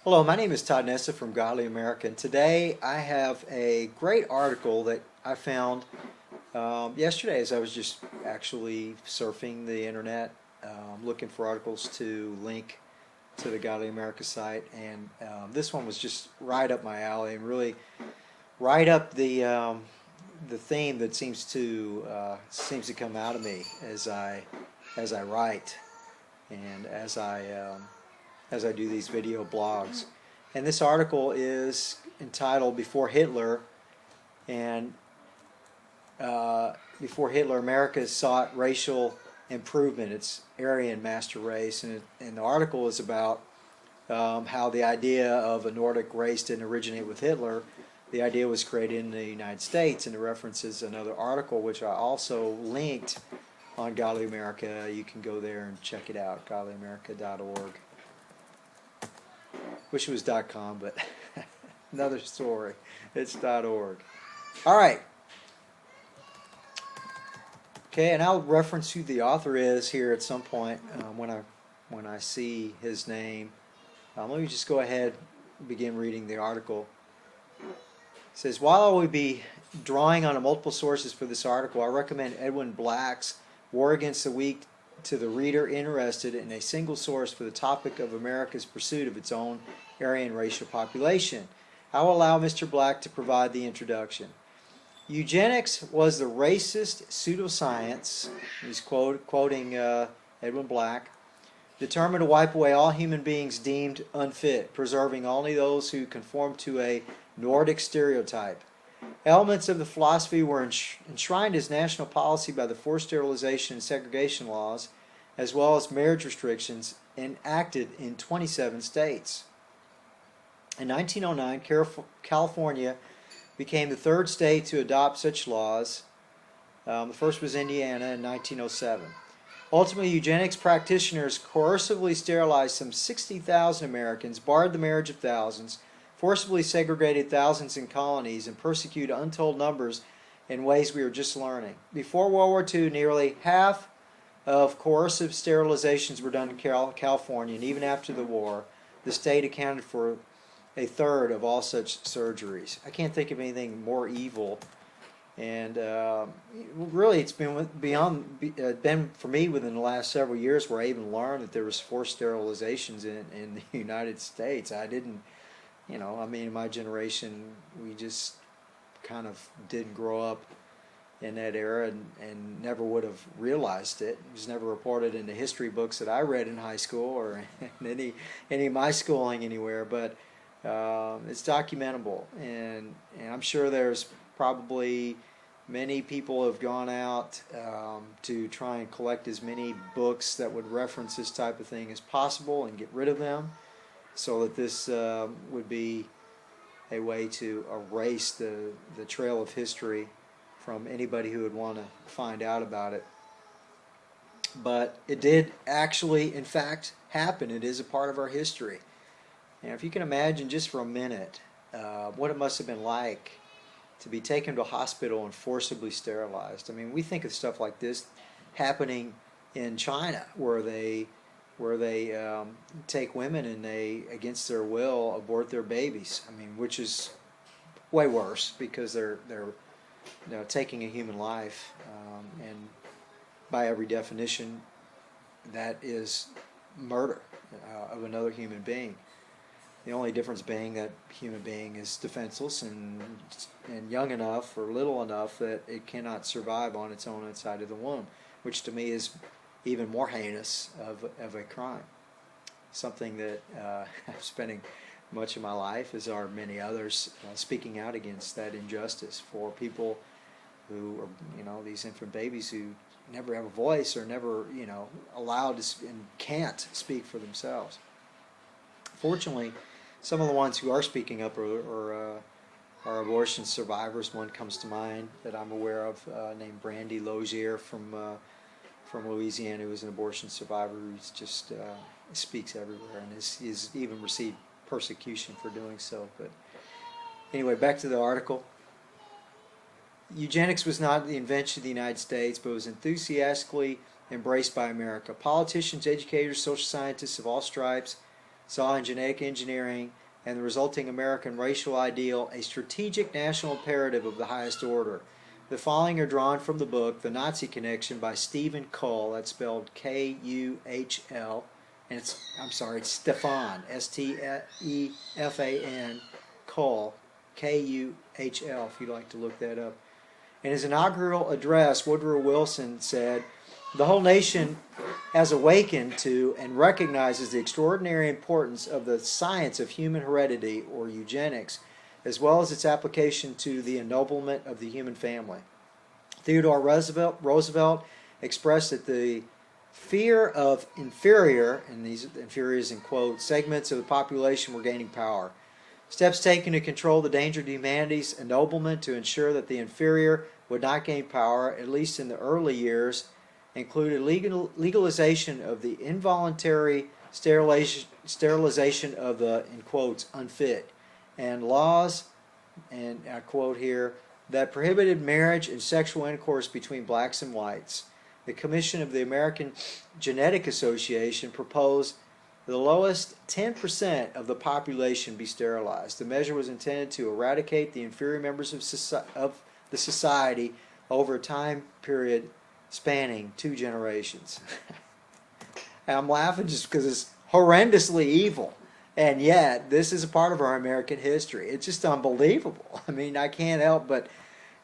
Hello, my name is Todd Nessa from Godly America, and today I have a great article that I found yesterday as I was just actually surfing the internet, looking for articles to link to the Godly America site, and this one was just right up my alley and really right up the theme that seems to come out of me as I write and as I do these video blogs. And this article is entitled "Before Hitler," and before Hitler, America sought racial improvement. It's Aryan master race, and the article is about how the idea of a Nordic race didn't originate with Hitler. The idea was created in the United States, and it references another article which I also linked on Godly America. You can go there and check it out, godlyamerica.org. Wish it was .com, but another story. It's .org. All right. Okay, and I'll reference who the author is here at some point when I see his name. Let me just go ahead and begin reading the article. It says, while I will be drawing on multiple sources for this article, I recommend Edwin Black's War Against the Weak to the reader interested in a single source for the topic of America's pursuit of its own Aryan racial population. I will allow Mr. Black to provide the introduction. Eugenics was the racist pseudoscience, he's quoting Edwin Black, determined to wipe away all human beings deemed unfit, preserving only those who conform to a Nordic stereotype. Elements of the philosophy were enshrined as national policy by the forced sterilization and segregation laws, as well as marriage restrictions enacted in 27 states. In 1909, California became the third state to adopt such laws. The first was Indiana in 1907. Ultimately, eugenics practitioners coercively sterilized some 60,000 Americans, barred the marriage of thousands, forcibly segregated thousands in colonies, and persecuted untold numbers in ways we are just learning. Before World War II, nearly half of coercive sterilizations were done in California, and even after the war, the state accounted for a third of all such surgeries. I can't think of anything more evil, and really it's been for me within the last several years where I even learned that there was forced sterilizations in the United States. I didn't, in my generation, we just kind of didn't grow up in that era and never would have realized it. It was never reported in the history books that I read in high school or in any of my schooling anywhere, but it's documentable, and I'm sure there's probably many people have gone out to try and collect as many books that would reference this type of thing as possible and get rid of them, so that this would be a way to erase the trail of history from anybody who would want to find out about it. But it did actually, in fact, happen. It is a part of our history. And if you can imagine just for a minute what it must have been like to be taken to a hospital and forcibly sterilized. I mean, we think of stuff like this happening in China, where they take women and they, against their will, abort their babies. I mean, which is way worse because they're taking a human life, and by every definition, that is murder of another human being. The only difference being that human being is defenseless and young enough or little enough that it cannot survive on its own inside of the womb, which to me is even more heinous of a crime. Something that I'm spending much of my life, as are many others, speaking out against that injustice for people who are, these infant babies who never have a voice or never, allowed to and can't speak for themselves. Fortunately, some of the ones who are speaking up are abortion survivors. One comes to mind that I'm aware of, named Brandy Lozier from Louisiana, who is an abortion survivor who just speaks everywhere and has even received persecution for doing so. But anyway, back to the article. Eugenics was not the invention of the United States, but was enthusiastically embraced by America. Politicians, educators, social scientists of all stripes saw in genetic engineering and the resulting American racial ideal a strategic national imperative of the highest order. The following are drawn from the book The Nazi Connection by Stephen Kuhl, that's spelled K-U-H-L, and it's Stefan, S-T-E-F-A-N, Kuhl, K-U-H-L, if you'd like to look that up. In his inaugural address, Woodrow Wilson said, "The whole nation has awakened to and recognizes the extraordinary importance of the science of human heredity, or eugenics, as well as its application to the ennoblement of the human family." Theodore Roosevelt expressed that the fear of inferior, and these inferiors in quotes, segments of the population were gaining power. Steps taken to control the danger to humanity's ennoblement to ensure that the inferior would not gain power, at least in the early years, included legalization of the involuntary sterilization of the, in quotes, unfit, and laws, and I quote here, that prohibited marriage and sexual intercourse between blacks and whites. The Commission of the American Genetic Association proposed the lowest 10% of the population be sterilized. The measure was intended to eradicate the inferior members of the society over a time period spanning 2 generations. And I'm laughing just because it's horrendously evil. And yet, this is a part of our American history. It's just unbelievable. I mean, I can't help but,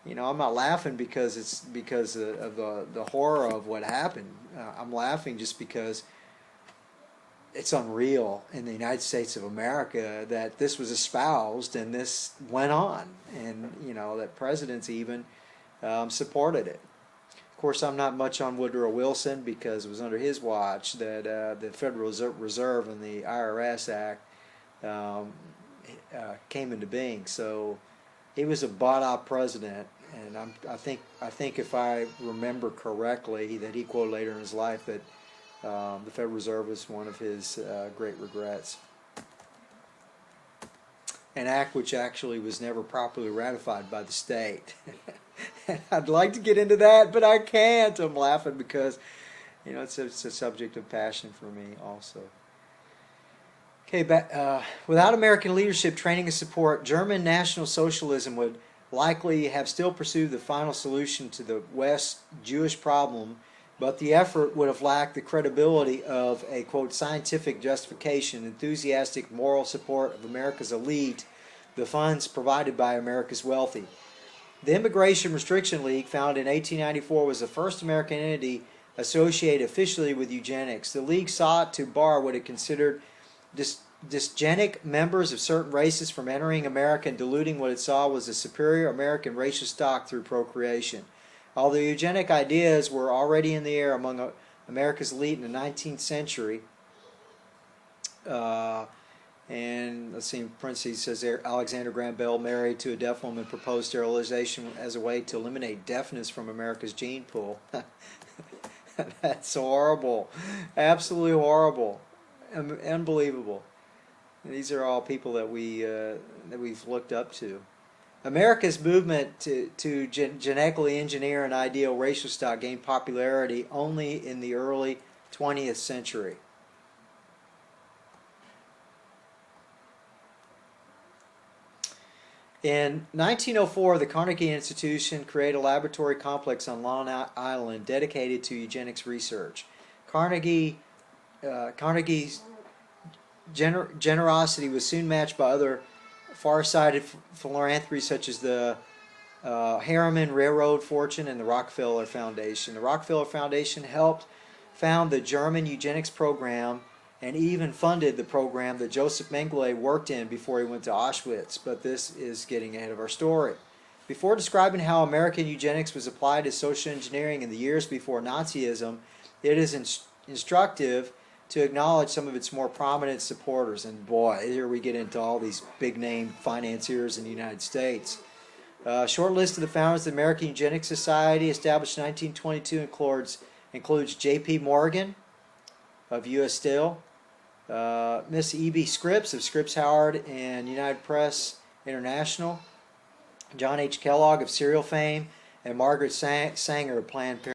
I'm not laughing because it's because of the horror of what happened. I'm laughing just because it's unreal in the United States of America that this was espoused and this went on. And, that presidents even supported it. Of course, I'm not much on Woodrow Wilson because it was under his watch that the Federal Reserve and the IRS Act came into being. So he was a bought-out president, and I think if I remember correctly, that he quoted later in his life that the Federal Reserve was one of his great regrets. An act which actually was never properly ratified by the state. I'd like to get into that, but I can't. I'm laughing because, it's a subject of passion for me also. Okay, without American leadership, training, and support, German National Socialism would likely have still pursued the final solution to the West's Jewish problem, but the effort would have lacked the credibility of a, quote, scientific justification, enthusiastic moral support of America's elite, the funds provided by America's wealthy. The Immigration Restriction League, founded in 1894, was the first American entity associated officially with eugenics. The League sought to bar what it considered dysgenic members of certain races from entering America and diluting what it saw was a superior American racial stock through procreation. Although eugenic ideas were already in the air among America's elite in the 19th century, and let's see, in parentheses says Alexander Graham Bell, married to a deaf woman, proposed sterilization as a way to eliminate deafness from America's gene pool. That's horrible. Absolutely horrible. Unbelievable. These are all people that we've looked up to. America's movement to genetically engineer an ideal racial stock gained popularity only in the early 20th century. In 1904, the Carnegie Institution created a laboratory complex on Long Island dedicated to eugenics research. Carnegie's generosity was soon matched by other far-sighted philanthropies such as the Harriman Railroad Fortune and the Rockefeller Foundation. The Rockefeller Foundation helped found the German eugenics program and even funded the program that Joseph Mengele worked in before he went to Auschwitz. But this is getting ahead of our story. Before describing how American eugenics was applied to social engineering in the years before Nazism, it is instructive to acknowledge some of its more prominent supporters. And boy, here we get into all these big-name financiers in the United States. A short list of the founders of the American Eugenics Society, established in 1922, includes J.P. Morgan of U.S. Steel, Miss E.B. Scripps of Scripps Howard and United Press International, John H. Kellogg of cereal fame, and Margaret Sanger of Planned Parenthood.